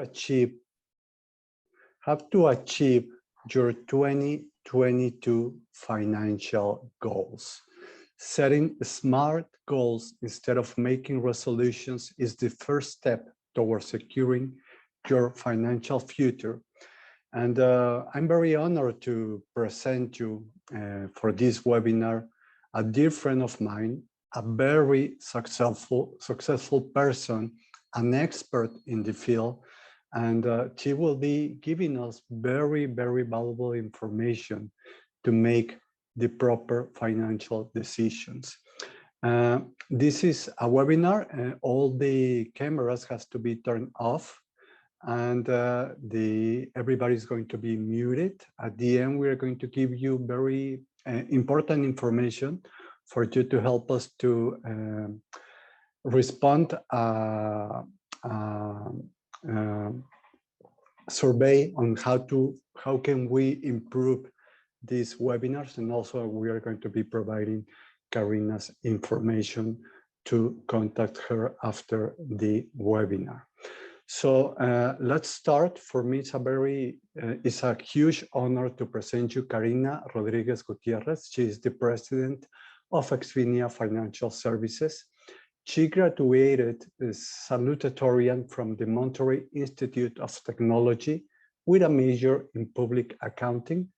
achieve your 2022 financial goals. Setting smart goals instead of making resolutions is the first step towards securing your financial future. And I'm very honored to present you for this webinar a dear friend of mine, a very successful person, an expert in the field, and she will be giving us very, very valuable information to make the proper financial decisions. This is a webinar. All the cameras has to be turned off, and everybody's going to be muted. At the end, we're going to give you very important information for you to help us to respond survey on how can we improve these webinars, and also we are going to be providing Karina's information to contact her after the webinar. So let's start. For me, it's a huge honor to present you Karina Rodriguez Gutierrez. She is the president of Expenias Financial Services. She graduated as salutatorian from the Monterrey Institute of Technology with a major in public accounting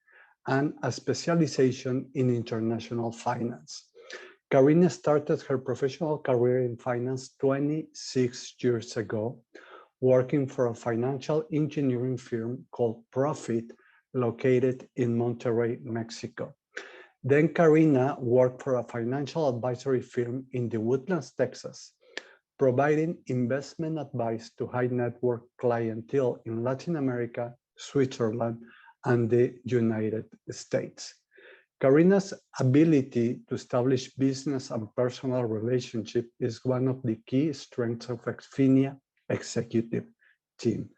and a specialization in international finance. Karina started her professional career in finance 26 years ago, working for a financial engineering firm called Profit, located in Monterrey, Mexico. Then Karina worked for a financial advisory firm in the Woodlands, Texas, providing investment advice to high net worth clientele in Latin America, Switzerland, and the United States. Karina's ability to establish business and personal relationship is one of the key strengths of Expenias executive team.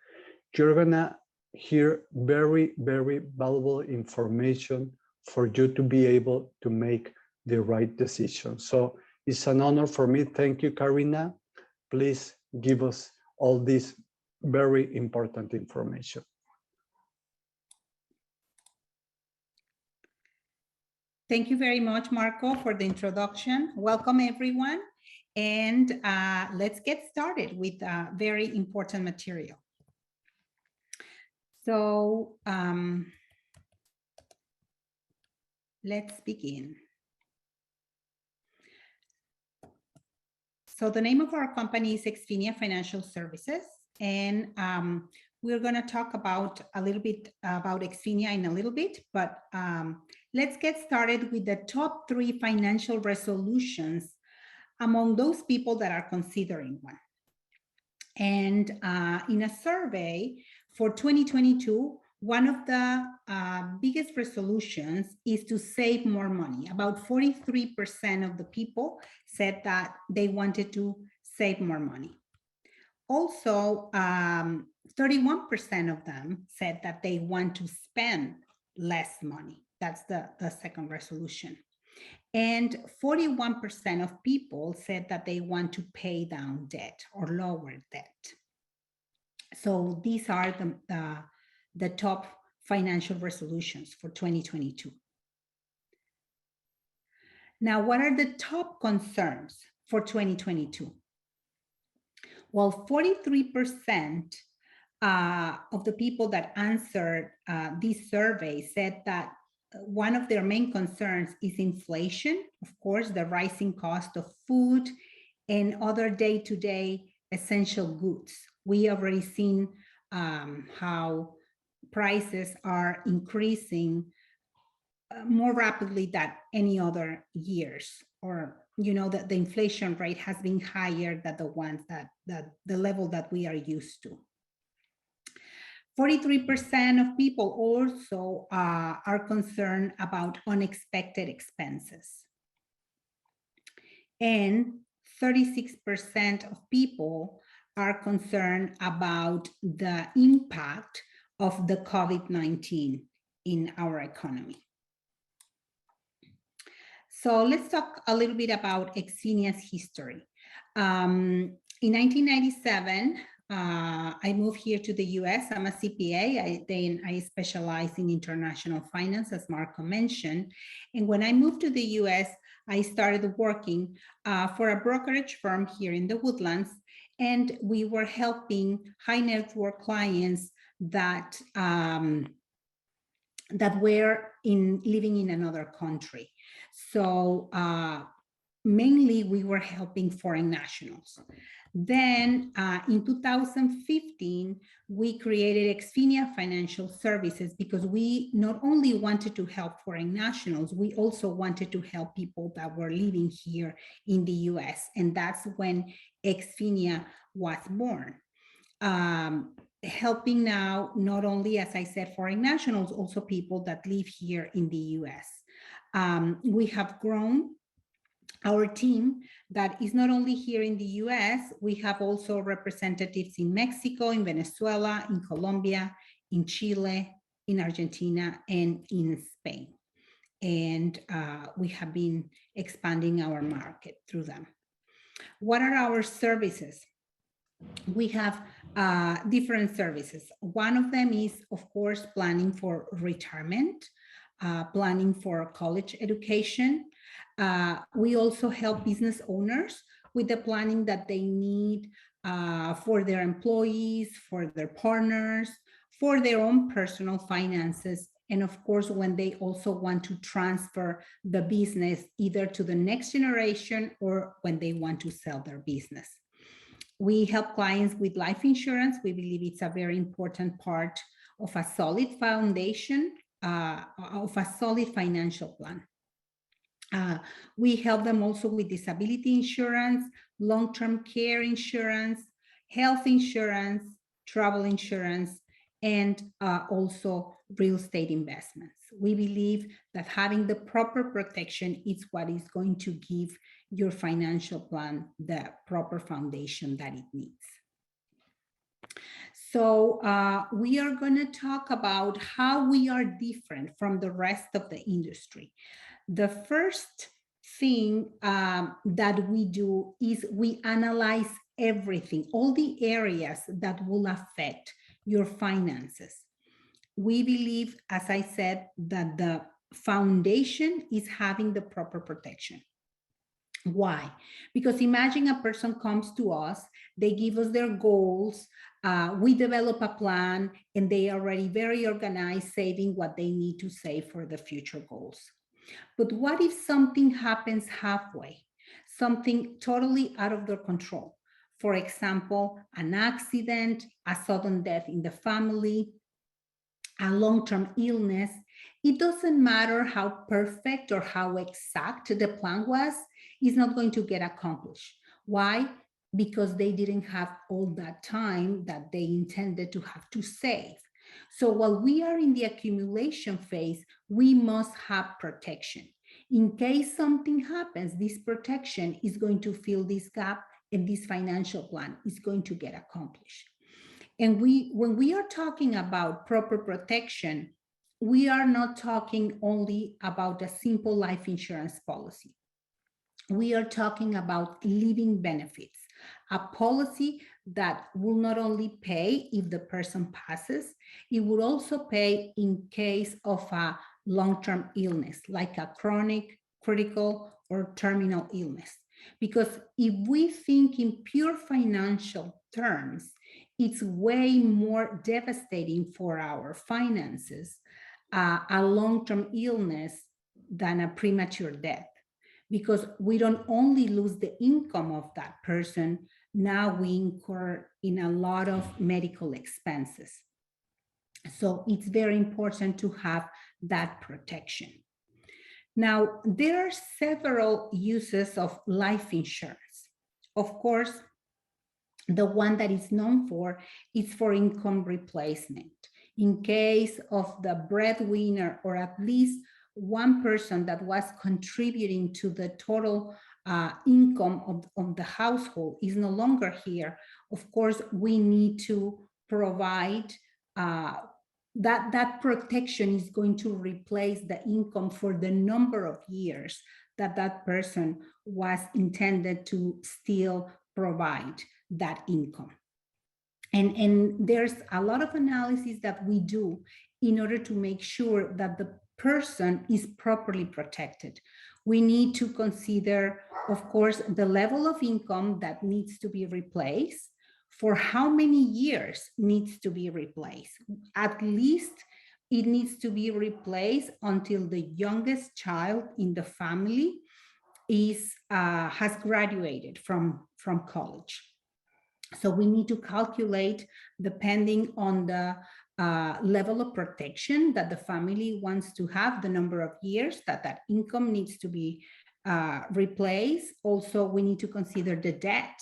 You're gonna hear very, very valuable information for you to be able to make the right decision. So it's an honor for me. Thank you, Karina. Please give us all this very important information. Thank you very much, Marco, for the introduction. Welcome, everyone. And let's get started with very important material. So let's begin. So the name of our company is Expenias Financial Services, and we're going to talk about a little bit about Expenias in a little bit, but let's get started with the top 3 financial resolutions among those people that are considering one. And in a survey for 2022, one of the biggest resolutions is to save more money. About 43% of the people said that they wanted to save more money. Also, 31% of them said that they want to spend less money. That's the second resolution. And 41% of people said that they want to pay down debt or lower debt. So these are the top financial resolutions for 2022. Now, what are the top concerns for 2022? Well, 43% of the people that answered this survey said that one of their main concerns is inflation, of course, the rising cost of food and other day-to-day essential goods. We already seen how prices are increasing more rapidly than any other years, or you know that the inflation rate has been higher than the ones that the level that we are used to. 43% of people also are concerned about unexpected expenses. And 36% of people are concerned about the impact of the COVID-19 in our economy. So let's talk a little bit about Expenias history. In 1997, I moved here to the US. I'm a CPA. Then I specialize in international finance, as Marco mentioned. And when I moved to the US, I started working for a brokerage firm here in the Woodlands. And we were helping high net worth clients that that were living in another country. So mainly we were helping foreign nationals. Then in 2015, we created Expenia Financial Services because we not only wanted to help foreign nationals, we also wanted to help people that were living here in the US. And that's when Expenia was born. Helping now, not only, as I said, foreign nationals, also people that live here in the US. We have grown our team that is not only here in the US, we have also representatives in Mexico, in Venezuela, in Colombia, in Chile, in Argentina, and in Spain. And we have been expanding our market through them. What are our services? We have different services. One of them is, of course, planning for retirement, planning for college education. We also help business owners with the planning that they need for their employees, for their partners, for their own personal finances, and of course, when they also want to transfer the business either to the next generation or when they want to sell their business. We help clients with life insurance. We believe it's a very important part of a solid foundation, of a solid financial plan. We help them also with disability insurance, long-term care insurance, health insurance, travel insurance, and also real estate investments. We believe that having the proper protection is what is going to give your financial plan the proper foundation that it needs. So we are going to talk about how we are different from the rest of the industry. The first thing that we do is we analyze everything, all the areas that will affect your finances. We believe, as I said, that the foundation is having the proper protection. Why? Because imagine a person comes to us, they give us their goals, we develop a plan, and they are already very organized, saving what they need to save for the future goals. But what if something happens halfway, something totally out of their control? For example, an accident, a sudden death in the family, a long-term illness. It doesn't matter how perfect or how exact the plan was, it's not going to get accomplished. Why? Because they didn't have all that time that they intended to have to save. So while we are in the accumulation phase, we must have protection. In case something happens, this protection is going to fill this gap and this financial plan is going to get accomplished. And when we are talking about proper protection, we are not talking only about a simple life insurance policy. We are talking about living benefits, a policy that will not only pay if the person passes, it will also pay in case of a long-term illness, like a chronic, critical, or terminal illness. Because if we think in pure financial terms, it's way more devastating for our finances, a long-term illness than a premature death. Because we don't only lose the income of that person, now we incur in a lot of medical expenses. So it's very important to have that protection. Now, there are several uses of life insurance. Of course, the one that is known for is for income replacement. In case of the breadwinner or at least one person that was contributing to the total income of the household is no longer here, of course, we need to provide that protection is going to replace the income for the number of years that that person was intended to still provide that income. And there's a lot of analysis that we do in order to make sure that the person is properly protected. We need to consider, of course, the level of income that needs to be replaced, for how many years needs to be replaced. At least it needs to be replaced until the youngest child in the family has graduated from college. So we need to calculate, depending on the level of protection that the family wants to have, the number of years that that income needs to be replaced. Also, we need to consider the debt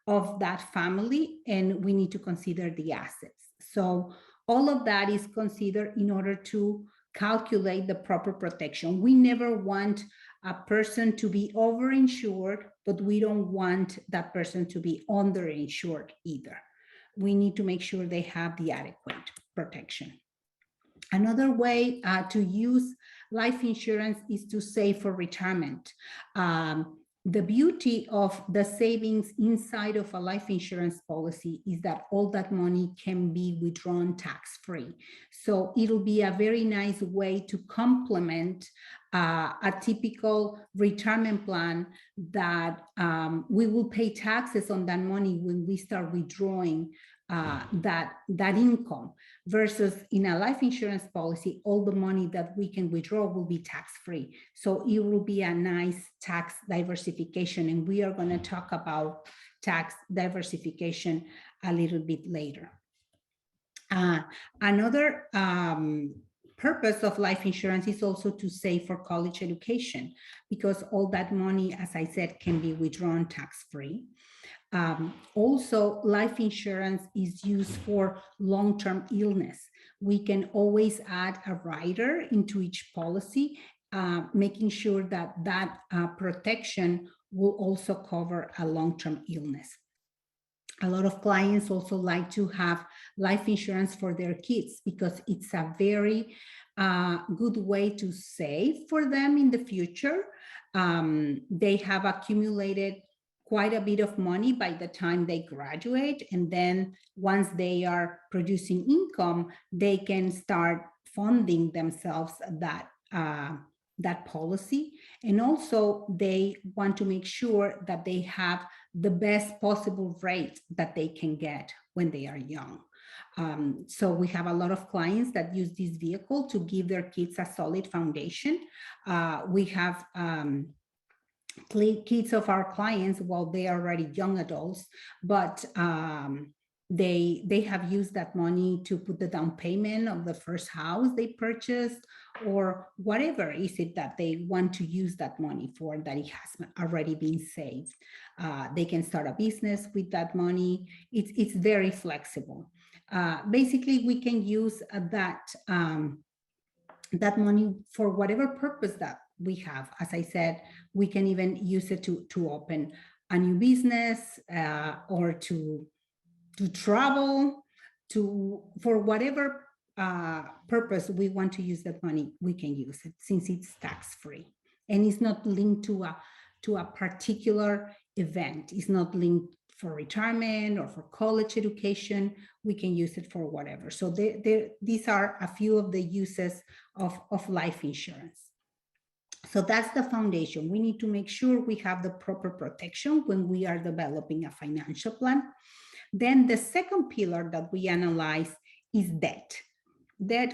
of that family, and we need to consider the assets. So all of that is considered in order to calculate the proper protection. We never want a person to be overinsured, but we don't want that person to be underinsured either. We need to make sure they have the adequate protection. Another way to use life insurance is to save for retirement. The beauty of the savings inside of a life insurance policy is that all that money can be withdrawn tax-free. So it'll be a very nice way to complement a typical retirement plan that we will pay taxes on that money when we start withdrawing that income, versus in a life insurance policy, all the money that we can withdraw will be tax-free. So it will be a nice tax diversification, and we are going to talk about tax diversification a little bit later. Another purpose of life insurance is also to save for college education, because all that money, as I said, can be withdrawn tax-free. Also, life insurance is used for long-term illness. We can always add a rider into each policy, making sure that that protection will also cover a long-term illness. A lot of clients also like to have life insurance for their kids, because it's a very good way to save for them in the future. They have accumulated quite a bit of money by the time they graduate, and then once they are producing income, they can start funding themselves that policy. And also they want to make sure that they have the best possible rate that they can get when they are young. So we have a lot of clients that use this vehicle to give their kids a solid foundation. We have kids of our clients, well, they are already young adults, but they have used that money to put the down payment of the first house they purchased, or whatever is it that they want to use that money for, that it has already been saved. They can start a business with that money. It's very flexible. Basically, we can use that money for whatever purpose that we have. As I said, we can even use it to open a new business, or to travel, for whatever purpose we want to use that money, we can use it, since it's tax-free and it's not linked to a particular event. It's not linked for retirement or for college education. We can use it for whatever. So these are a few of the uses of life insurance. So that's the foundation. We need to make sure we have the proper protection when we are developing a financial plan. Then the second pillar that we analyze is debt.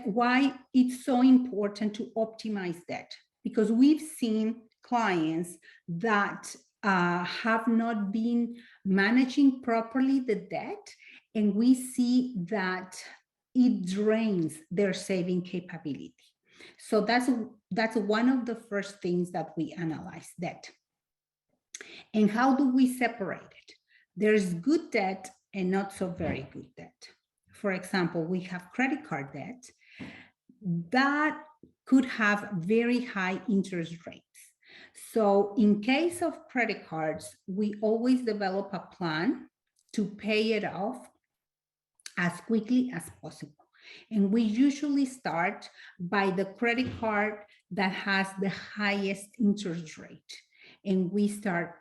Why it's so important to optimize debt, because we've seen clients that have not been managing properly the debt, and we see that it drains their saving capability. So that's one of the first things that we analyze, debt. And how do we separate it? There's good debt and not so very good debt. For example, we have credit card debt that could have very high interest rates. So in case of credit cards, we always develop a plan to pay it off as quickly as possible. And we usually start by the credit card that has the highest interest rate. And we start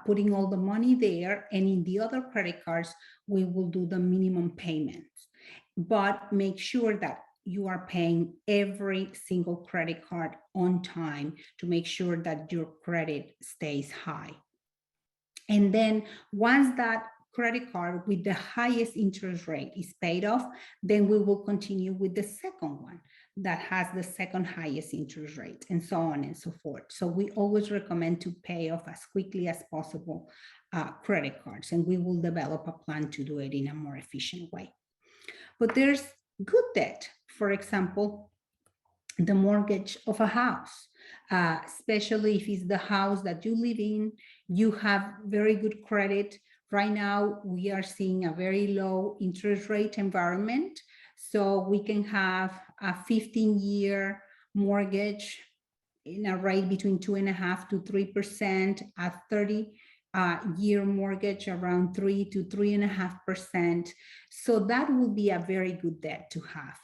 putting all the money there, and in the other credit cards, we will do the minimum payments. But make sure that you are paying every single credit card on time to make sure that your credit stays high. And then once that credit card with the highest interest rate is paid off, then we will continue with the second one that has the second highest interest rate, and so on and so forth. So we always recommend to pay off as quickly as possible credit cards, and we will develop a plan to do it in a more efficient way. But there's good debt. For example, the mortgage of a house, especially if it's the house that you live in, you have very good credit. Right now, we are seeing a very low interest rate environment. So we can have a 15-year mortgage in a rate between 2.5% to 3%, a 30-year mortgage around 3 to 3.5%. So that will be a very good debt to have.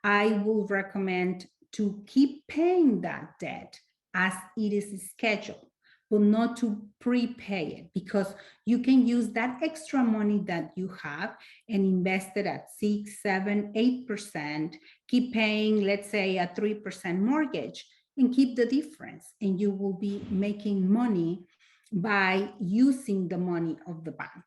I will recommend to keep paying that debt as it is scheduled, but not to prepay it, because you can use that extra money that you have and invest it at 6, 7, 8%, keep paying, let's say, a 3% mortgage, and keep the difference. And you will be making money by using the money of the bank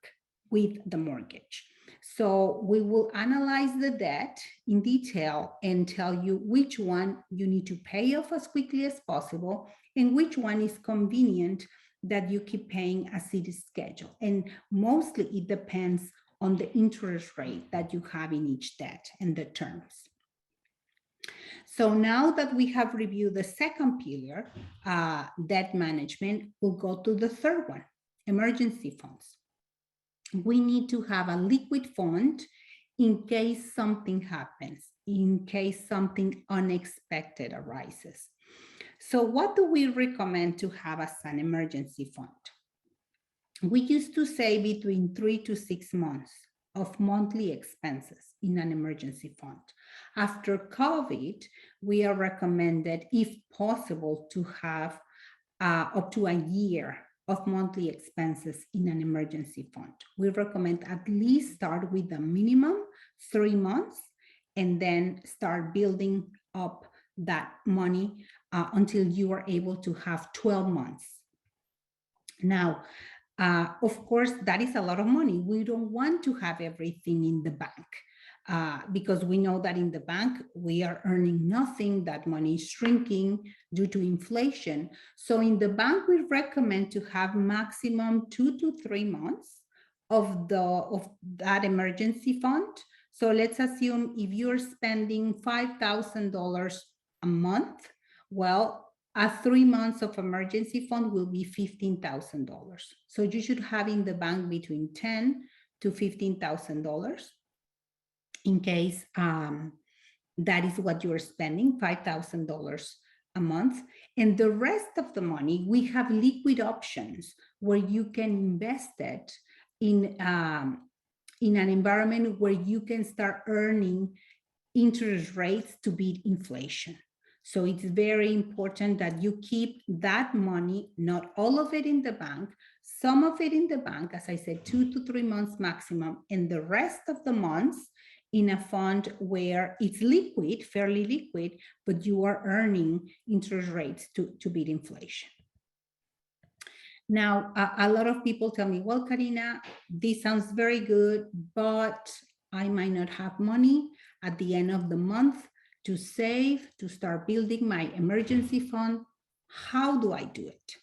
with the mortgage. So we will analyze the debt in detail and tell you which one you need to pay off as quickly as possible and which one is convenient that you keep paying as it is scheduled. And mostly it depends on the interest rate that you have in each debt and the terms. So now that we have reviewed the second pillar, debt management, we'll go to the third one, emergency funds. We need to have a liquid fund in case something happens, in case something unexpected arises. So what do we recommend to have as an emergency fund? We used to say between 3 to 6 months of monthly expenses in an emergency fund. After COVID, we are recommended, if possible, to have up to a year of monthly expenses in an emergency fund. We recommend at least start with a minimum 3 months and then start building up that money until you are able to have 12 months. Now, of course, that is a lot of money. We don't want to have everything in the bank because we know that in the bank, we are earning nothing, that money is shrinking due to inflation. So in the bank, we recommend to have maximum 2 to 3 months of that emergency fund. So let's assume if you're spending $5,000 a month, well, 3 months of emergency fund will be $15,000. So you should have in the bank between $10,000 to $15,000 in case that is what you're spending, $5,000 a month. And the rest of the money, we have liquid options where you can invest it in an environment where you can start earning interest rates to beat inflation. So it's very important that you keep that money, not all of it in the bank, some of it in the bank, as I said, 2 to 3 months maximum, and the rest of the months in a fund where it's liquid, fairly liquid, but you are earning interest rates to beat inflation. Now, a lot of people tell me, well, Karina, this sounds very good, but I might not have money at the end of the month to save, to start building my emergency fund. How do I do it?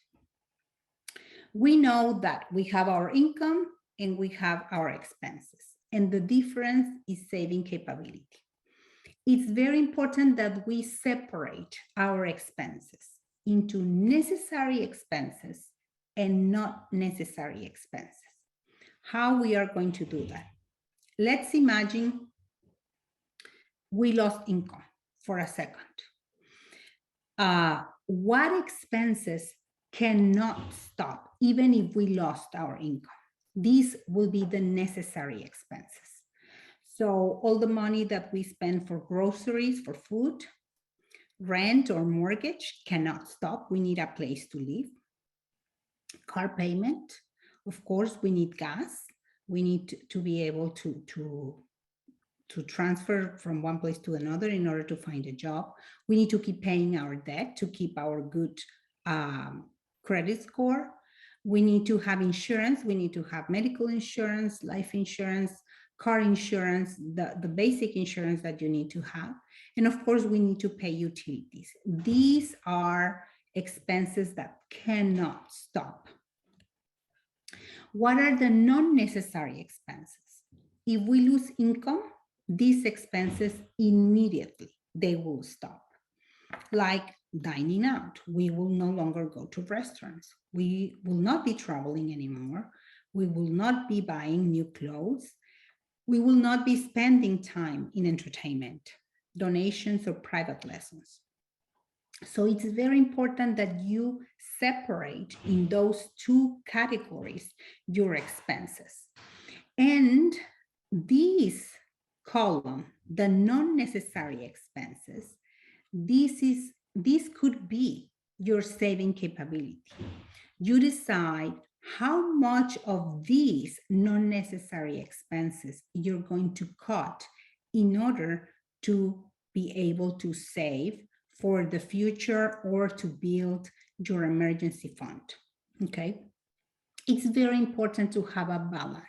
We know that we have our income and we have our expenses, and the difference is saving capability. It's very important that we separate our expenses into necessary expenses and not necessary expenses. How we are going to do that? Let's imagine we lost income for a second. What expenses cannot stop even if we lost our income? These will be the necessary expenses. So all the money that we spend for groceries, for food, rent or mortgage cannot stop. We need a place to live. car payment. Of course, we need gas. We need to be able to transfer from one place to another in order to find a job. We need to keep paying our debt to keep our good credit score. We need to have insurance. We need to have medical insurance, life insurance, car insurance, the basic insurance that you need to have. And of course, we need to pay utilities. These are expenses that cannot stop. What are the non-necessary expenses? If we lose income, these expenses immediately, they will stop. Like dining out, we will no longer go to restaurants. We will not be traveling anymore. We will not be buying new clothes. We will not be spending time in entertainment, donations, or private lessons. So it's very important that you separate in those two categories your expenses. And this column, the non-necessary expenses, this could be your saving capability. You decide how much of these non-necessary expenses you're going to cut in order to be able to save for the future or to build your emergency fund. Okay, it's very important to have a balance.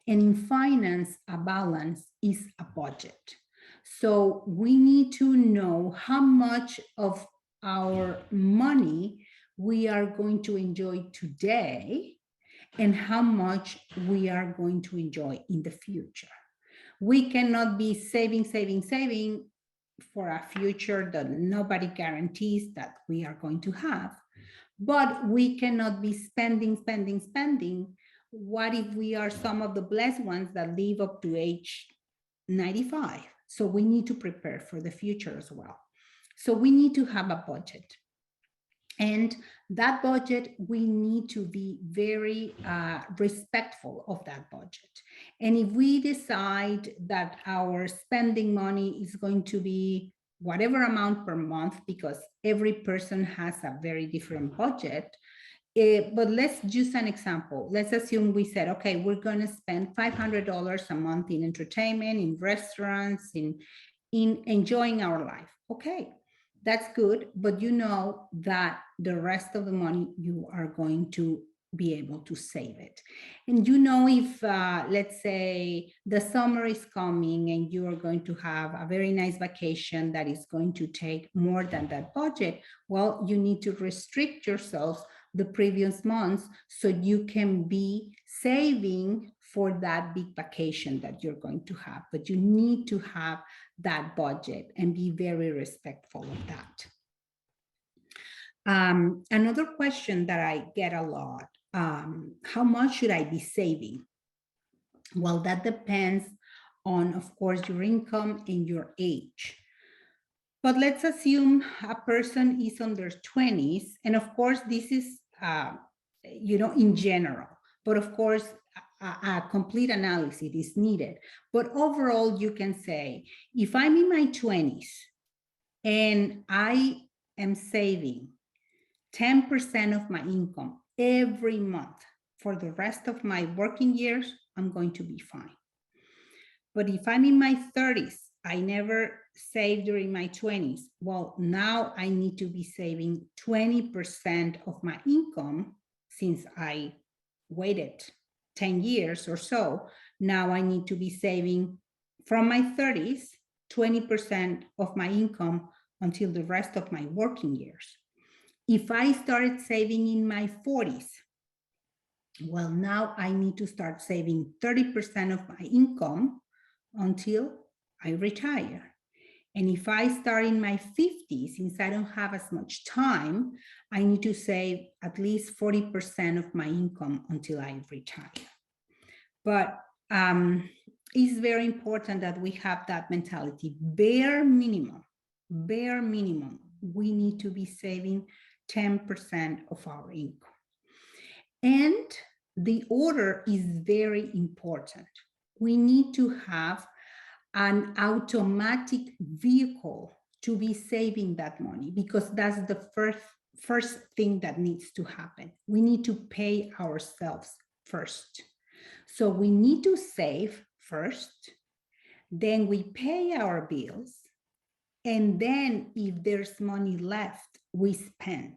And in finance, a balance is a budget. So we need to know how much of our money we are going to enjoy today and how much we are going to enjoy in the future. We cannot be saving for a future that nobody guarantees that we are going to have. But we cannot be spending. What if we are some of the blessed ones that live up to age 95? So we need to prepare for the future as well. So we need to have a budget. And that budget, we need to be very respectful of that budget. And if we decide that our spending money is going to be whatever amount per month, because every person has a very different budget, but let's use an example. Let's assume we said, okay, we're going to spend $500 a month in entertainment, in restaurants, in enjoying our life. Okay, that's good, but you know that the rest of the money you are going to be able to save it. And you know, if let's say the summer is coming and you are going to have a very nice vacation that is going to take more than that budget, well, you need to restrict yourselves the previous months so you can be saving for that big vacation that you're going to have. But you need to have that budget and be very respectful of that. Another question that I get a lot, how much should I be saving? Well, that depends on, of course, your income and your age. But let's assume a person is on their 20s, and of course, this is, in general, but of course, a complete analysis is needed. But overall, you can say, if I'm in my 20s and I am saving 10% of my income every month for the rest of my working years, I'm going to be fine. But if I'm in my 30s, I never saved during my 20s. Well, now I need to be saving 20% of my income since I waited 10 years or so. Now I need to be saving from my 30s, 20% of my income until the rest of my working years. If I started saving in my 40s, well, now I need to start saving 30% of my income until I retire. And if I start in my 50s, since I don't have as much time, I need to save at least 40% of my income until I retire. But it's very important that we have that mentality. Bare minimum, we need to be saving 10% of our income. And the order is very important. We need to have an automatic vehicle to be saving that money, because that's the first thing that needs to happen. We need to pay ourselves first. So we need to save first, then we pay our bills, and then if there's money left, we spend.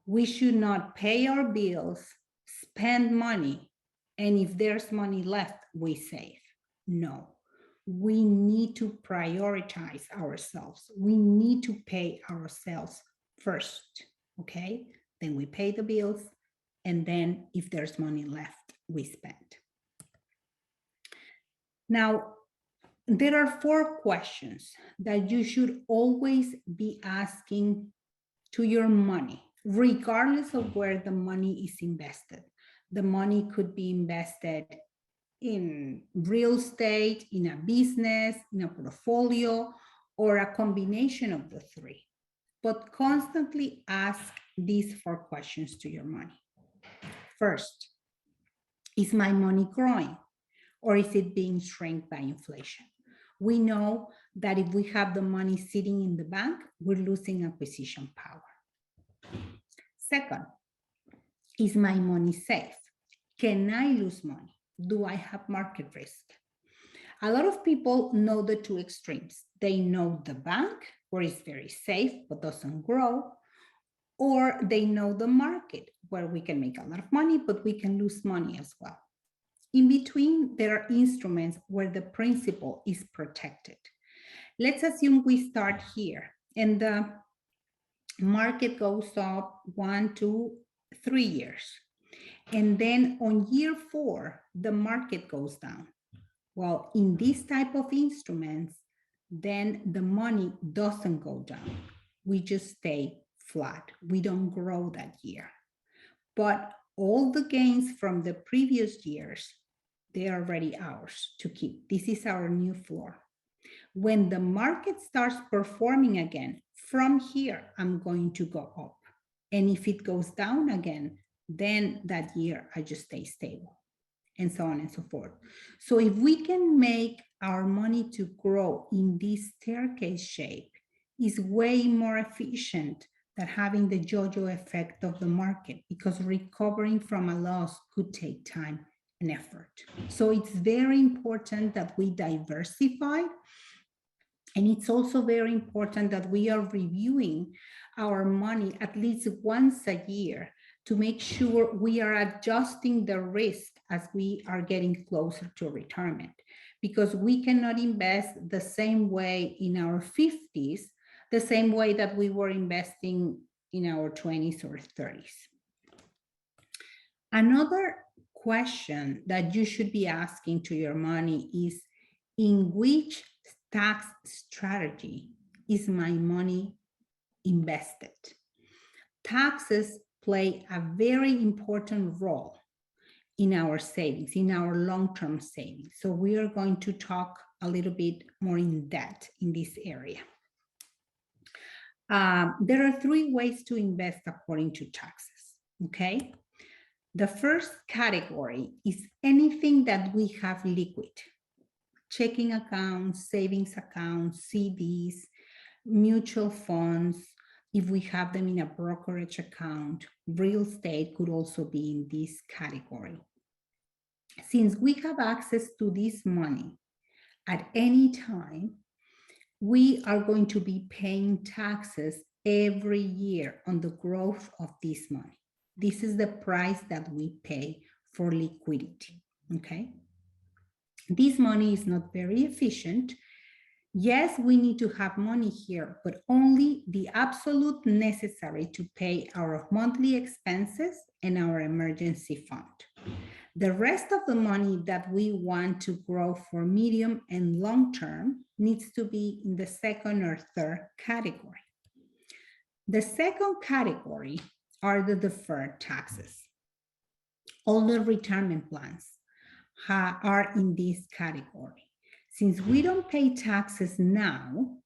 We should not pay our bills, spend money, and if there's money left, we save. No, we need to prioritize ourselves. We need to pay ourselves first, okay? Then we pay the bills, and then if there's money left, we spend. Now, there are 4 questions that you should always be asking to your money, regardless of where the money is invested. The money could be invested in real estate, in a business, in a portfolio, or a combination of the 3. But constantly ask these 4 questions to your money. First, is my money growing, or is it being shrinked by inflation? We know that if we have the money sitting in the bank, we're losing acquisition power. Second, is my money safe? Can I lose money? Do I have market risk? A lot of people know the 2 extremes. They know the bank, where it's very safe but doesn't grow, or they know the market, where we can make a lot of money, but we can lose money as well. In between, there are instruments where the principal is protected. Let's assume we start here and the market goes up 1, 2, 3 years. And then on year 4, the market goes down. Well, in this type of instruments, then the money doesn't go down. We just stay flat. We don't grow that year. But all the gains from the previous years, they are already ours to keep. This is our new floor. When the market starts performing again, from here, I'm going to go up. And if it goes down again, then that year I just stay stable, and so on and so forth. So if we can make our money to grow in this staircase shape, is way more efficient than having the yo-yo effect of the market, because recovering from a loss could take time and effort. So it's very important that we diversify. And it's also very important that we are reviewing our money at least once a year to make sure we are adjusting the risk as we are getting closer to retirement, because we cannot invest the same way in our 50s, the same way that we were investing in our 20s or 30s. Another question that you should be asking to your money is, in which tax strategy is my money invested? Taxes play a very important role in our savings, in our long-term savings. So we are going to talk a little bit more in depth in this area. There are 3 ways to invest according to taxes, okay? The first category is anything that we have liquid: checking accounts, savings accounts, CDs, mutual funds. If we have them in a brokerage account, real estate could also be in this category. Since we have access to this money at any time, we are going to be paying taxes every year on the growth of this money. This is the price that we pay for liquidity, okay? This money is not very efficient. Yes, we need to have money here, but only the absolute necessary to pay our monthly expenses and our emergency fund. The rest of the money that we want to grow for medium and long term needs to be in the second or third category. The second category are the deferred taxes. All the retirement plans are in this category. Since we don't pay taxes now,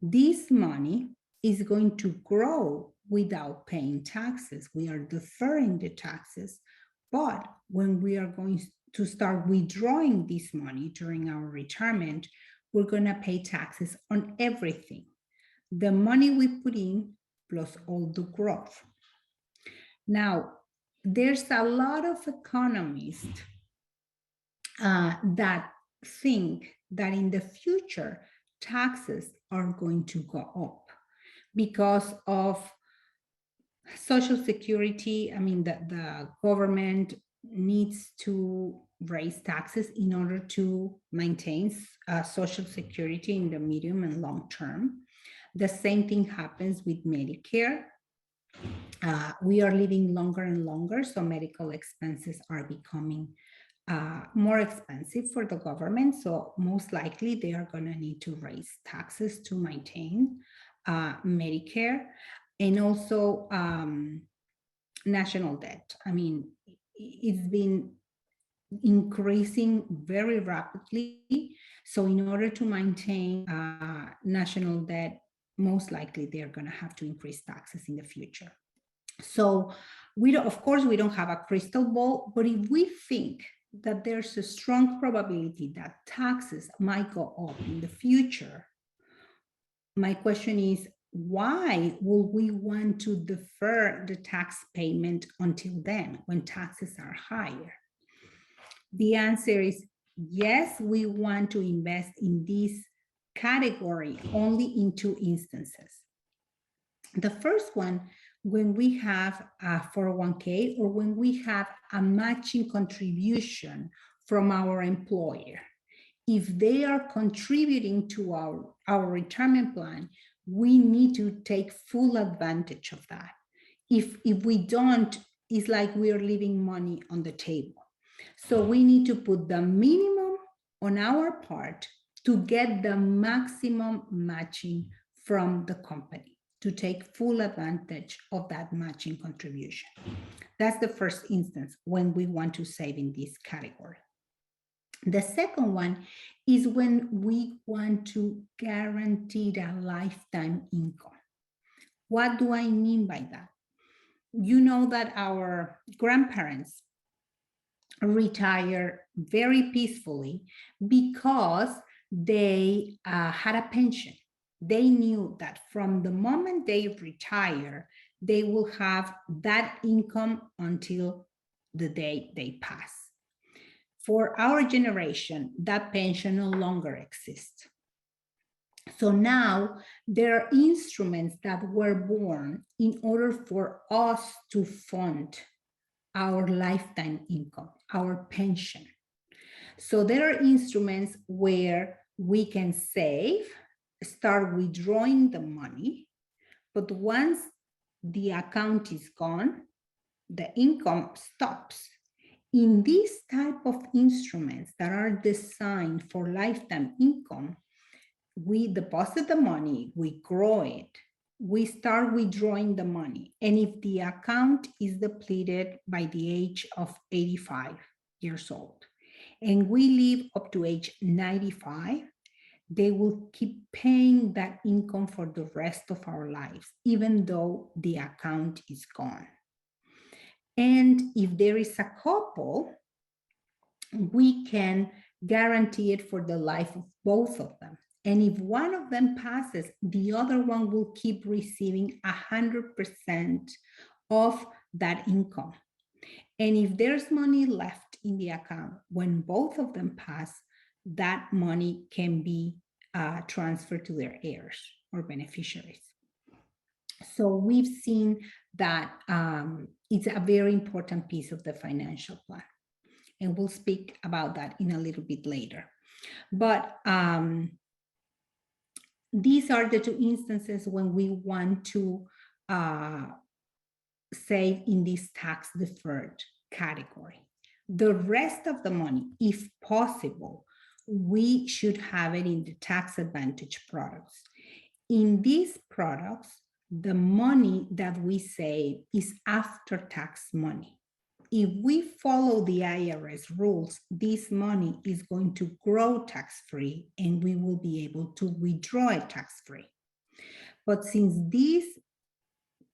this money is going to grow without paying taxes. We are deferring the taxes, but when we are going to start withdrawing this money during our retirement, we're going to pay taxes on everything. The money we put in plus all the growth. Now, there's a lot of economists that think that in the future, taxes are going to go up because of Social Security. I mean, the government needs to raise taxes in order to maintain Social Security in the medium and long term. The same thing happens with Medicare. We are living longer and longer, so medical expenses are becoming more expensive for the government. So most likely they are going to need to raise taxes to maintain Medicare, and also national debt. I mean, it's been increasing very rapidly. So in order to maintain national debt, most likely they're going to have to increase taxes in the future. So we don't, of course, we don't have a crystal ball, but if we think that there's a strong probability that taxes might go up in the future, my question is, why will we want to defer the tax payment until then when taxes are higher? The answer is yes, we want to invest in this category only in two instances. The first one, when we have a 401k or when we have a matching contribution from our employer. If they are contributing to our retirement plan, we need to take full advantage of that. If we don't, it's like we're leaving money on the table. So we need to put the minimum on our part to get the maximum matching from the company, to take full advantage of that matching contribution. That's the first instance when we want to save in this category. The second one is when we want to guarantee a lifetime income. What do I mean by that? You know that our grandparents retire very peacefully because they had a pension. They knew that from the moment they retire, they will have that income until the day they pass. For our generation, that pension no longer exists. So now there are instruments that were born in order for us to fund our lifetime income, our pension. So there are instruments where we can save, start withdrawing the money, but once the account is gone, the income stops. In these type of instruments that are designed for lifetime income, we deposit the money, we grow it, we start withdrawing the money. And if the account is depleted by the age of 85 years old, and we live up to age 95, they will keep paying that income for the rest of our lives, even though the account is gone. And if there is a couple, we can guarantee it for the life of both of them. And if one of them passes, the other one will keep receiving 100% of that income. And if there's money left in the account, when both of them pass, that money can be transferred to their heirs or beneficiaries. So we've seen that it's a very important piece of the financial plan. And we'll speak about that in a little bit later. But these are the two instances when we want to save in this tax deferred category. The rest of the money, if possible, we should have it in the tax advantage products. In these products, the money that we save is after tax money. If we follow the IRS rules, this money is going to grow tax-free and we will be able to withdraw it tax-free. But since this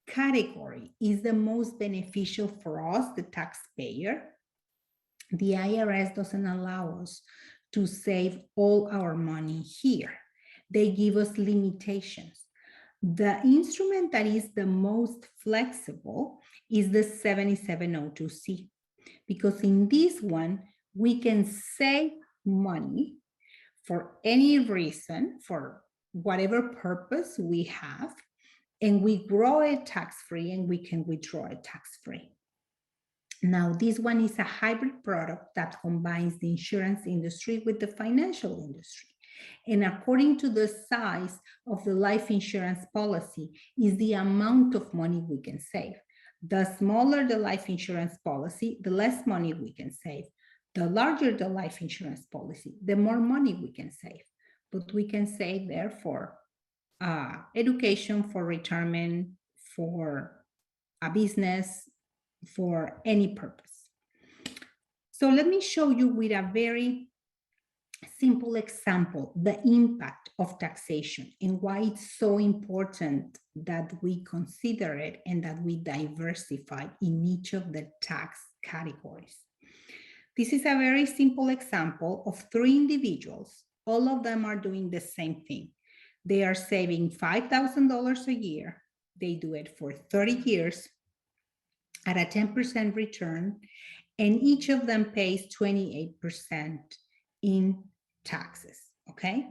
category is the most beneficial for us, the taxpayer, the IRS doesn't allow us to save all our money here. They give us limitations. The instrument that is the most flexible is the 7702C, because in this one, we can save money for any reason, for whatever purpose we have, and we grow it tax-free and we can withdraw it tax-free. Now, this one is a hybrid product that combines the insurance industry with the financial industry. And according to the size of the life insurance policy is the amount of money we can save. The smaller the life insurance policy, the less money we can save. The larger the life insurance policy, the more money we can save. But we can save there for education, for retirement, for a business, for any purpose. So let me show you with a very simple example the impact of taxation and why it's so important that we consider it and that we diversify in each of the tax categories. This is a very simple example of 3 individuals. All of them are doing the same thing. They are saving $5,000 a year. They do it for 30 years at a 10% return, and each of them pays 28% in taxes, okay?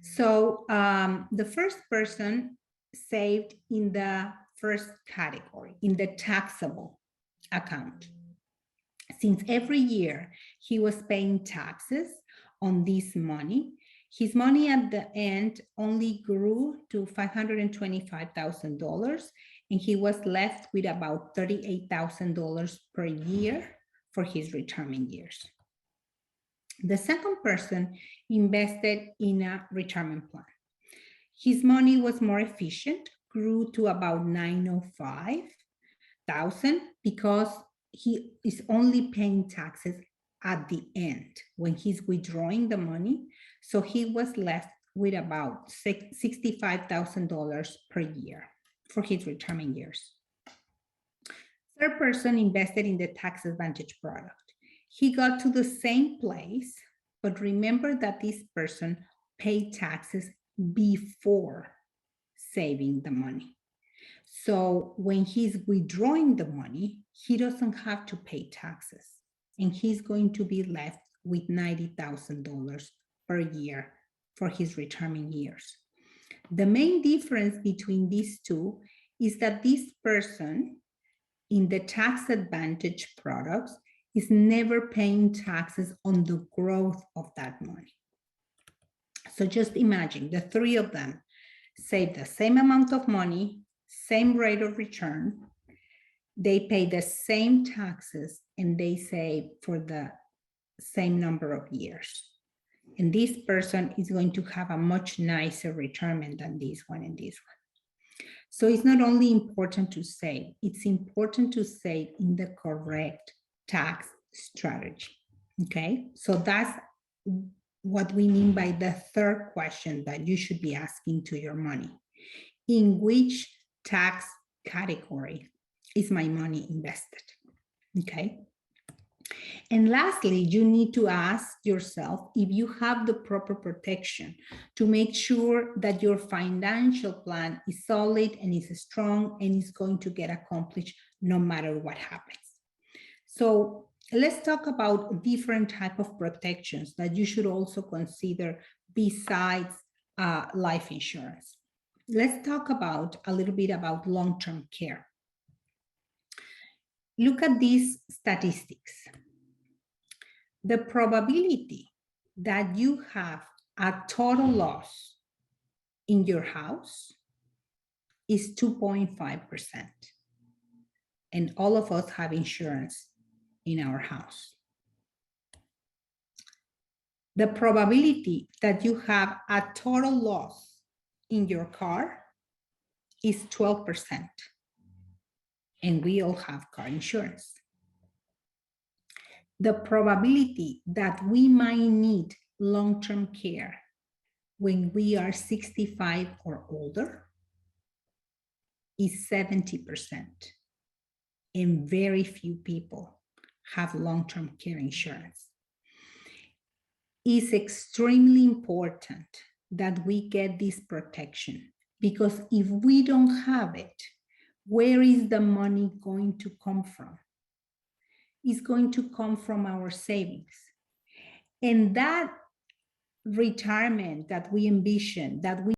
So the first person saved in the first category, in the taxable account. Since every year he was paying taxes on this money, his money at the end only grew to $525,000, and he was left with about $38,000 per year for his retirement years. The second person invested in a retirement plan. His money was more efficient, grew to about $905,000 because he is only paying taxes at the end when he's withdrawing the money. So he was left with about $65,000 per year for his retirement years. Third person invested in the tax advantage product. He got to the same place, but remember that this person paid taxes before saving the money. So when he's withdrawing the money, he doesn't have to pay taxes, and he's going to be left with $90,000 per year for his retirement years. The main difference between these two is that this person in the tax advantage products is never paying taxes on the growth of that money. So just imagine the 3 of them save the same amount of money, same rate of return, they pay the same taxes, and they save for the same number of years. And this person is going to have a much nicer retirement than this one and this one. So it's not only important to save, it's important to save in the correct tax strategy, okay? So that's what we mean by the third question that you should be asking to your money. In which tax category is my money invested, okay? And lastly, you need to ask yourself if you have the proper protection to make sure that your financial plan is solid and is strong and is going to get accomplished no matter what happens. So let's talk about different type of protections that you should also consider besides life insurance. Let's talk about a little bit about long-term care. Look at these statistics. The probability that you have a total loss in your house is 2.5%. And all of us have insurance in our house. The probability that you have a total loss in your car is 12%. And we all have car insurance. The probability that we might need long-term care when we are 65 or older is 70%. And very few people have long-term care insurance. It's extremely important that we get this protection Because if we don't have it, where is the money going to come from? It's going to come from our savings. And that retirement that we envision, that we